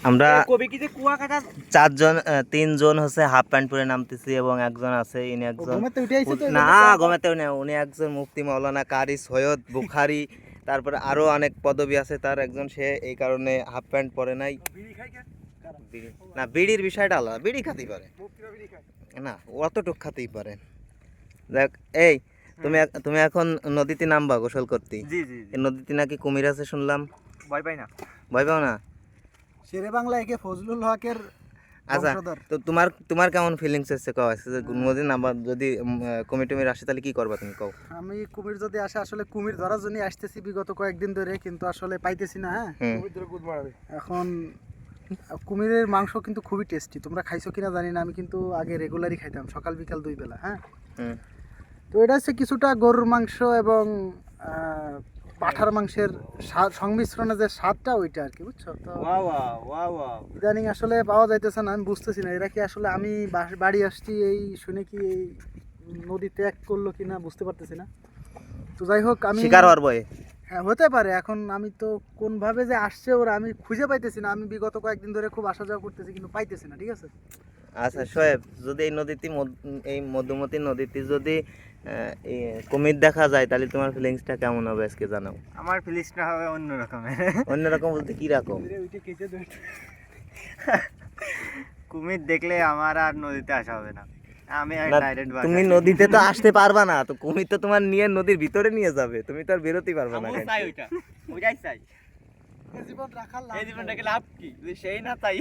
আমরা কবি কি যে কুয়াকাটা 4 জন 3 জন হচ্ছে হাফ প্যান্ট পরে নামতেছি এবং একজন আছে ইনি একজন ঘুমাতে উঠে আইছে তো না গমেতেও না উনি একজন মুফতি মাওলানা কারি সৈয়দ বুখারী তারপরে আরো অনেক পদবি আছে তার একজন সে এই কারণে হাফ প্যান্ট পরে নাই না বিড়ির বিষয়টা আলাদা বিড়ি খাতেই পারে না অতটুক খাতেই পারে দেখ এই তুমি এখন নদীতে নামবা গোসল করতে জি জি এই নদীতে নাকি কুমির আছে শুনলাম ভয় পাই না ভয় পাও না শেরে বাংলা একে ফজলুল হকের আচ্ছা বংশধর। তো তোমার কেমন ফিলিংস এসছে কও আছে যে নদীর নামবা যদি কুমির টুমির আসে তাহলে কি করবা তুমি কও আমি কুমির যদি আসে আসলে কুমির ধরার জন্য আসতেছি বিগত কয়েকদিন ধরে কিন্তু আসলে পাইতেছি না। হ্যাঁ এখন কুমিরের মাংস কিন্তু খুবই টেস্টি, তোমরা খাইছো কিনা জানি না, আমি কিন্তু আগে রেগুলারই খাইতাম সকাল বিকাল 2 বেলা। হ্যাঁ তো এটা হচ্ছে কিছুটা গরুর মাংস এবং পাঠার মাংসের সংমিশ্রণে যে স্বাদটা ওইটা আর কি, বুঝছো তো। ইদানিং আসলে পাওয়া যাইতেছে না, আমি বুঝতেছি না এরা কি আসলে আমি বাড়ি আসছি এই শুনে কি এই নদী ত্যাগ করলো কিনা বুঝতে পারতেছি না। তো যাই হোক আমি শিকার হওয়ার ভয়ে হ্যাঁ হতে পারে, এখন আমি তো কোনভাবে যে আসছে ওরা আমি খুঁজে পাইতেছি না। আমি বিগত কয়েকদিন ধরে খুব আসা যাওয়া করতেছি কিন্তু পাইতেছি না, ঠিক আছে। আচ্ছা শোয়েব, যদি এই নদীতে এই মধুমতি নদীতে যদি কুমির দেখা যায় তাহলে তোমার ফিলিংসটা কেমন হবে আজকে জানাও। আমার ফিলিংসটা হবে অন্যরকম। অন্যরকম বলতে কি রকম? কুমির দেখলে আমার আর নদীতে আসা হবে না, আমি ডাইরেক্ট তুমি নদীতে তো আসতে পারবা না, তো কুমির তো তোমার নিয়ে নদীর ভিতরে নিয়ে যাবে, তুমি তো আর বেরোতেই পারবে না। চাই ওইটাই চাই, এই জীবনটাকে লাভ কি সেই না তাই।